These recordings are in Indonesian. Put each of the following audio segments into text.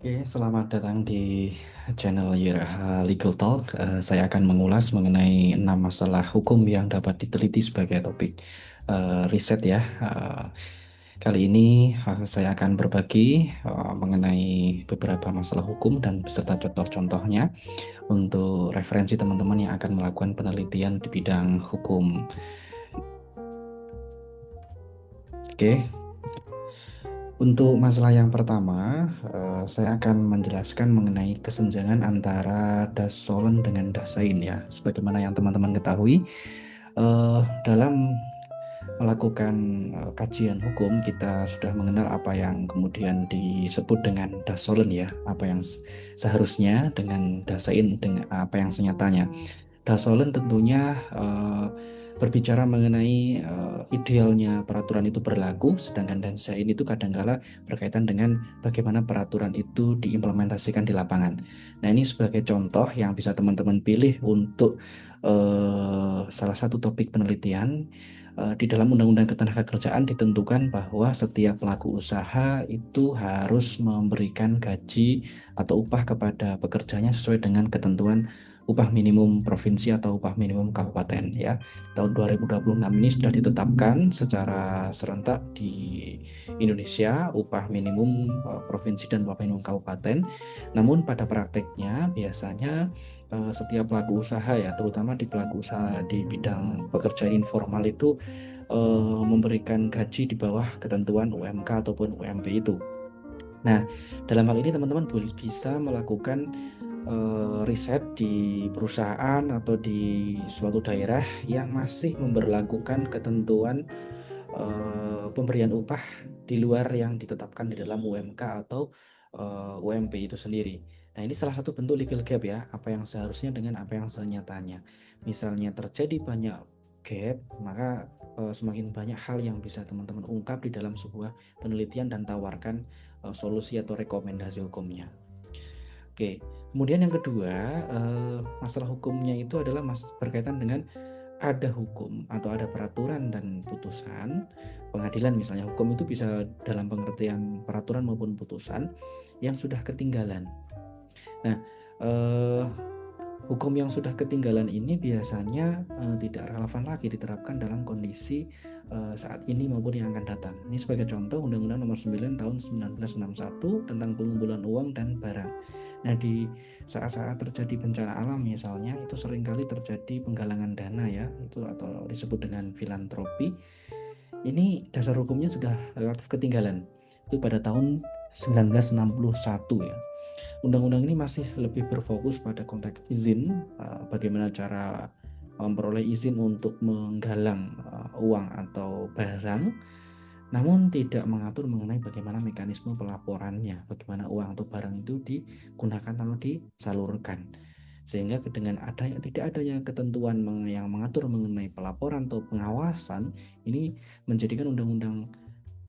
Oke, selamat datang di channel YRH Legal Talk. Saya akan mengulas mengenai 6 masalah hukum yang dapat diteliti sebagai topik riset ya. Kali ini saya akan berbagi mengenai beberapa masalah hukum dan beserta contoh-contohnya untuk referensi teman-teman yang akan melakukan penelitian di bidang hukum. Oke, untuk masalah yang pertama, saya akan menjelaskan mengenai kesenjangan antara das Solon dengan das Sein ya. Sebagaimana yang teman-teman ketahui, dalam melakukan kajian hukum, kita sudah mengenal apa yang kemudian disebut dengan das Solon ya, apa yang seharusnya dengan das Sein dengan apa yang senyatanya. Dasolen tentunya berbicara mengenai idealnya peraturan itu berlaku, sedangkan Danzain itu kadangkala berkaitan dengan bagaimana peraturan itu diimplementasikan di lapangan. Nah, ini sebagai contoh yang bisa teman-teman pilih untuk salah satu topik penelitian. Di dalam Undang-Undang Ketenagakerjaan ditentukan bahwa setiap pelaku usaha itu harus memberikan gaji atau upah kepada pekerjanya sesuai dengan ketentuan upah minimum provinsi atau upah minimum kabupaten ya. Tahun 2026 ini sudah ditetapkan secara serentak di Indonesia upah minimum provinsi dan upah minimum kabupaten. Namun pada prakteknya biasanya setiap pelaku usaha ya, terutama di pelaku usaha di bidang pekerjaan informal itu memberikan gaji di bawah ketentuan UMK ataupun UMP itu. Nah, dalam hal ini teman-teman bisa melakukan riset di perusahaan atau di suatu daerah yang masih memberlakukan ketentuan pemberian upah di luar yang ditetapkan di dalam UMK atau UMP itu sendiri. Nah, ini salah satu bentuk legal gap ya, apa yang seharusnya dengan apa yang senyatanya. Misalnya terjadi banyak gap, maka semakin banyak hal yang bisa teman-teman ungkap di dalam sebuah penelitian dan tawarkan solusi atau rekomendasi hukumnya. Oke, kemudian yang kedua, masalah hukumnya itu adalah berkaitan dengan ada hukum atau ada peraturan dan putusan pengadilan. Misalnya hukum itu bisa dalam pengertian peraturan maupun putusan yang sudah ketinggalan. Nah, eh, hukum yang sudah ketinggalan ini biasanya tidak relevan lagi diterapkan dalam kondisi saat ini maupun yang akan datang. Ini sebagai contoh Undang-Undang Nomor 9 Tahun 1961 tentang pengumpulan uang dan barang. Nah, di saat-saat terjadi bencana alam misalnya, itu seringkali terjadi penggalangan dana ya, itu atau disebut dengan filantropi. Ini dasar hukumnya sudah relatif ketinggalan. Itu pada tahun 1961 ya. Undang-undang ini masih lebih berfokus pada konteks izin, bagaimana cara memperoleh izin untuk menggalang uang atau barang, namun tidak mengatur mengenai bagaimana mekanisme pelaporannya, bagaimana uang atau barang itu digunakan atau disalurkan. Sehingga dengan tidak adanya ketentuan yang mengatur mengenai pelaporan atau pengawasan, ini menjadikan Undang-Undang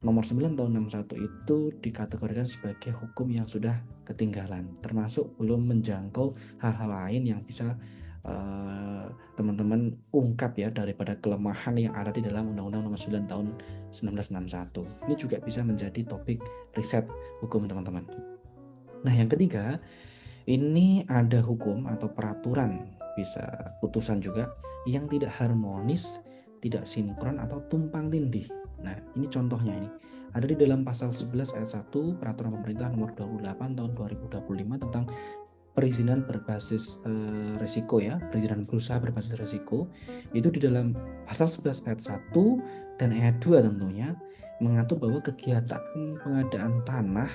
Nomor 9 tahun 61 itu dikategorikan sebagai hukum yang sudah ketinggalan, termasuk belum menjangkau hal-hal lain yang bisa teman-teman ungkap ya daripada kelemahan yang ada di dalam Undang-Undang Nomor 9 tahun 1961. Ini juga bisa menjadi topik riset hukum teman-teman. Nah, yang ketiga, ini ada hukum atau peraturan, bisa putusan juga, yang tidak harmonis, tidak sinkron atau tumpang tindih. Nah, ini contohnya ini. Ada di dalam pasal 11 ayat 1 Peraturan Pemerintah Nomor 28 tahun 2025 tentang perizinan berbasis risiko ya, perizinan berusaha berbasis risiko. Itu di dalam pasal 11 ayat 1 dan ayat 2 tentunya mengatur bahwa kegiatan pengadaan tanah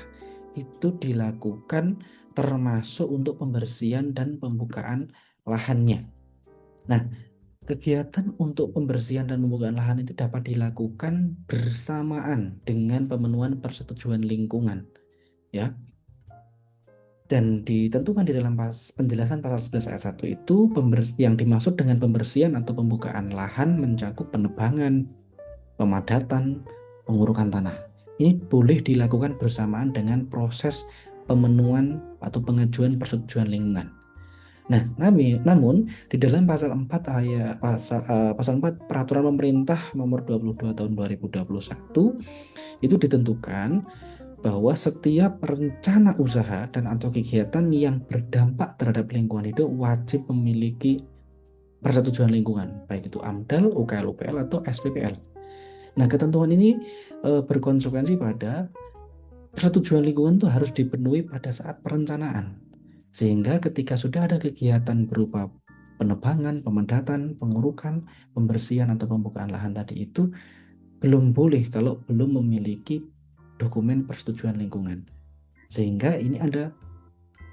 itu dilakukan termasuk untuk pembersihan dan pembukaan lahannya. Nah, kegiatan untuk pembersihan dan pembukaan lahan itu dapat dilakukan bersamaan dengan pemenuhan persetujuan lingkungan, ya. Dan ditentukan di dalam penjelasan pasal 11 ayat 1 itu yang dimaksud dengan pembersihan atau pembukaan lahan mencakup penebangan, pemadatan, pengurukan tanah. Ini boleh dilakukan bersamaan dengan proses pemenuhan atau pengajuan persetujuan lingkungan. Nah, namun di dalam pasal 4 ayat pasal 4 Peraturan Pemerintah Nomor 22 tahun 2021 itu ditentukan bahwa setiap rencana usaha dan atau kegiatan yang berdampak terhadap lingkungan hidup wajib memiliki persetujuan lingkungan, baik itu AMDAL, UKL, UPL, atau SPPL. Nah, ketentuan ini berkonsekuensi pada persetujuan lingkungan itu harus dipenuhi pada saat perencanaan. Sehingga ketika sudah ada kegiatan berupa penebangan, pemendatan, pengurukan, pembersihan atau pembukaan lahan tadi itu belum boleh kalau belum memiliki dokumen persetujuan lingkungan. Sehingga ini ada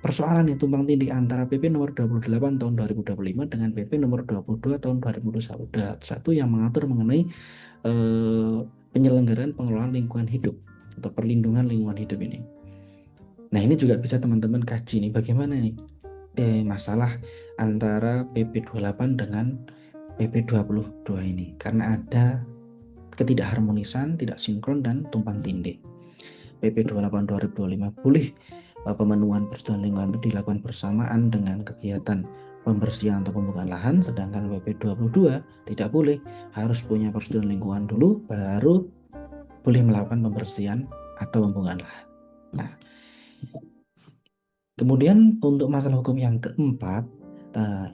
persoalan yang tumpang tindih antara PP nomor 28 tahun 2025 dengan PP nomor 22 tahun 2021 yang mengatur mengenai penyelenggaraan pengelolaan lingkungan hidup atau perlindungan lingkungan hidup ini. Nah, ini juga bisa teman-teman kaji nih bagaimana nih masalah antara PP 28 dengan PP 22 ini, karena ada ketidakharmonisan, tidak sinkron dan tumpang tindih. PP 28 2025 boleh pemenuhan persetujuan lingkungan itu dilakukan bersamaan dengan kegiatan pembersihan atau pembukaan lahan, sedangkan PP 22 tidak boleh, harus punya persetujuan lingkungan dulu baru boleh melakukan pembersihan atau pembukaan lahan. Nah, kemudian untuk masalah hukum yang keempat,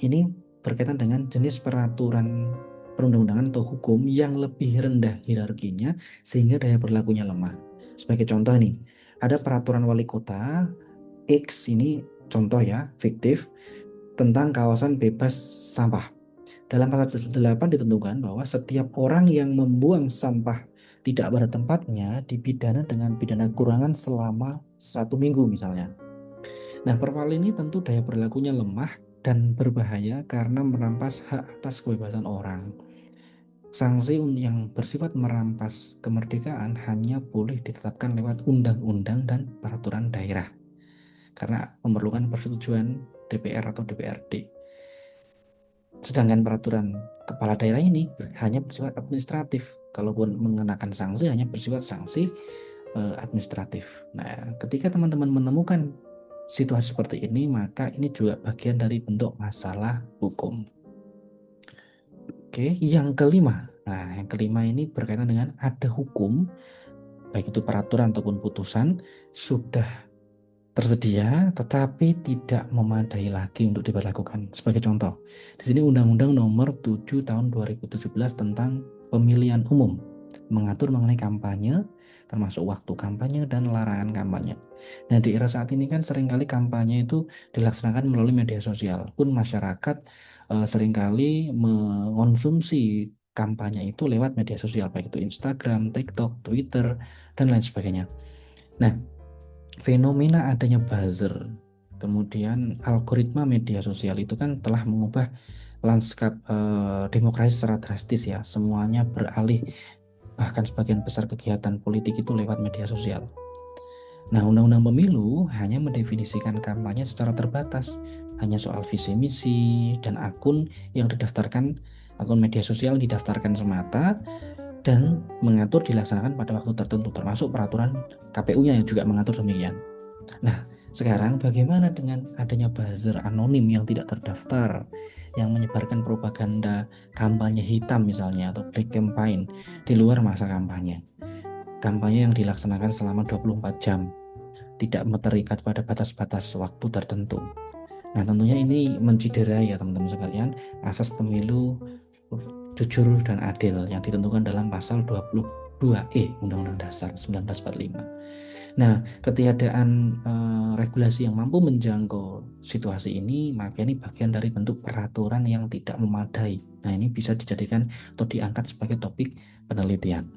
ini berkaitan dengan jenis peraturan perundang-undangan atau hukum yang lebih rendah hierarkinya sehingga daya berlakunya lemah. Sebagai contoh nih, ada peraturan wali kota X, ini contoh ya, fiktif, tentang kawasan bebas sampah. Dalam pasal 8 ditentukan bahwa setiap orang yang membuang sampah tidak pada tempatnya dipidana dengan pidana kurungan selama 1 minggu misalnya. Nah, perwal ini tentu daya berlakunya lemah dan berbahaya karena merampas hak atas kebebasan orang. Sanksi yang bersifat merampas kemerdekaan hanya boleh ditetapkan lewat undang-undang dan peraturan daerah karena memerlukan persetujuan DPR atau DPRD. Sedangkan peraturan kepala daerah ini hanya bersifat administratif. Kalaupun mengenakan sanksi hanya bersifat sanksi administratif. Nah, ketika teman-teman menemukan situasi seperti ini, maka ini juga bagian dari bentuk masalah hukum. Oke, yang kelima. Nah, yang kelima ini berkaitan dengan ada hukum, baik itu peraturan ataupun putusan, sudah tersedia tetapi tidak memadai lagi untuk diberlakukan. Sebagai contoh, di sini Undang-Undang Nomor 7 Tahun 2017 tentang Pemilihan Umum mengatur mengenai kampanye, termasuk waktu kampanye dan larangan kampanye. Nah, di era saat ini kan seringkali kampanye itu dilaksanakan melalui media sosial, pun masyarakat seringkali mengonsumsi kampanye itu lewat media sosial, baik itu Instagram, TikTok, Twitter, dan lain sebagainya. Nah, fenomena adanya buzzer, kemudian algoritma media sosial itu kan telah mengubah lanskap demokrasi secara drastis ya. Semuanya beralih, bahkan sebagian besar kegiatan politik itu lewat media sosial. Nah, Undang-Undang Pemilu hanya mendefinisikan kampanye secara terbatas, hanya soal visi misi dan akun yang didaftarkan, akun media sosial didaftarkan semata, dan mengatur dilaksanakan pada waktu tertentu, termasuk peraturan KPU-nya yang juga mengatur demikian. Nah, sekarang bagaimana dengan adanya buzzer anonim yang tidak terdaftar, yang menyebarkan propaganda kampanye hitam misalnya, atau black campaign di luar masa kampanye. Kampanye yang dilaksanakan selama 24 jam, tidak terikat pada batas-batas waktu tertentu. Nah, tentunya ini menciderai ya teman-teman sekalian asas pemilu jujur dan adil yang ditentukan dalam pasal 22E Undang-Undang Dasar 1945. Nah, ketiadaan regulasi yang mampu menjangkau situasi ini, maka ini bagian dari bentuk peraturan yang tidak memadai. Nah, ini bisa dijadikan atau diangkat sebagai topik penelitian.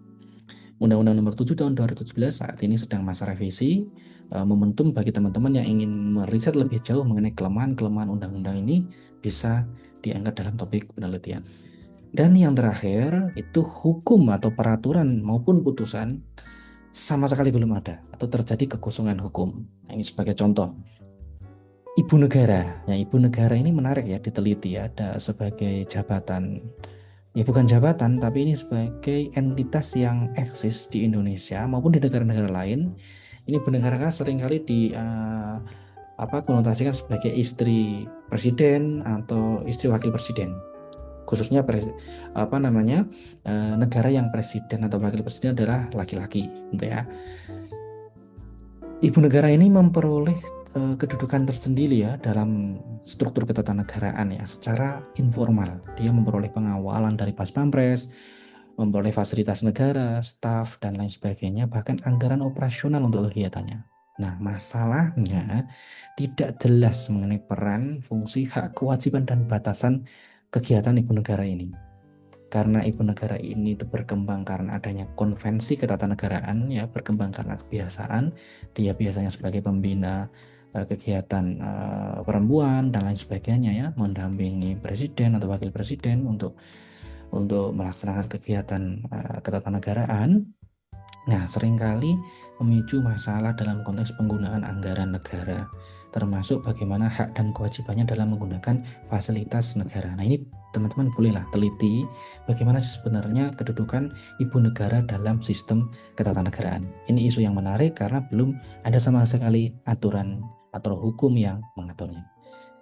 Undang-Undang Nomor 7 Tahun 2017 saat ini sedang masa revisi. Momentum bagi teman-teman yang ingin meriset lebih jauh mengenai kelemahan-kelemahan undang-undang ini bisa diangkat dalam topik penelitian. Dan yang terakhir itu hukum atau peraturan maupun putusan sama sekali belum ada atau terjadi kekosongan hukum. Nah, ini sebagai contoh. Ibu negara. Ya, ibu negara ini menarik ya diteliti ya, ada sebagai jabatan. Ya bukan jabatan, tapi ini sebagai entitas yang eksis di Indonesia maupun di negara-negara lain. Ini ibu negara kan seringkali konotasikan sebagai istri presiden atau istri wakil presiden. Khususnya negara yang presiden atau wakil presiden adalah laki-laki, gitu ya. Ibu negara ini memperoleh kedudukan tersendiri ya dalam struktur ketatanegaraan ya secara informal. Dia memperoleh pengawalan dari Pas Pampres, memperoleh fasilitas negara, staf dan lain sebagainya, bahkan anggaran operasional untuk kegiatannya. Nah, masalahnya tidak jelas mengenai peran, fungsi, hak, kewajiban dan batasan kegiatan ibu negara ini. Karena ibu negara ini itu berkembang karena adanya konvensi ketatanegaraan ya, berkembang karena kebiasaan. Dia biasanya sebagai pembina kegiatan perempuan dan lain sebagainya ya, mendampingi presiden atau wakil presiden untuk melaksanakan kegiatan ketatanegaraan. Nah, seringkali memicu masalah dalam konteks penggunaan anggaran negara, termasuk bagaimana hak dan kewajibannya dalam menggunakan fasilitas negara. Nah, ini teman-teman bolehlah teliti bagaimana sih sebenarnya kedudukan ibu negara dalam sistem ketatanegaraan. Ini isu yang menarik karena belum ada sama sekali aturan atau hukum yang mengaturnya.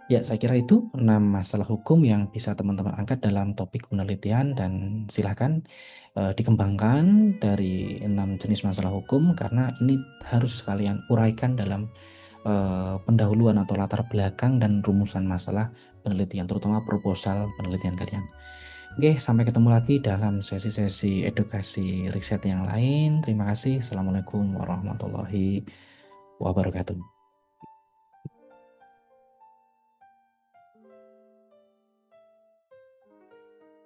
Ya, saya kira itu 6 masalah hukum yang bisa teman-teman angkat dalam topik penelitian dan silakan dikembangkan dari 6 jenis masalah hukum karena ini harus kalian uraikan dalam pendahuluan atau latar belakang dan rumusan masalah penelitian, terutama proposal penelitian kalian. Oke, sampai ketemu lagi dalam sesi-sesi edukasi riset yang lain. Terima kasih. Assalamualaikum warahmatullahi wabarakatuh.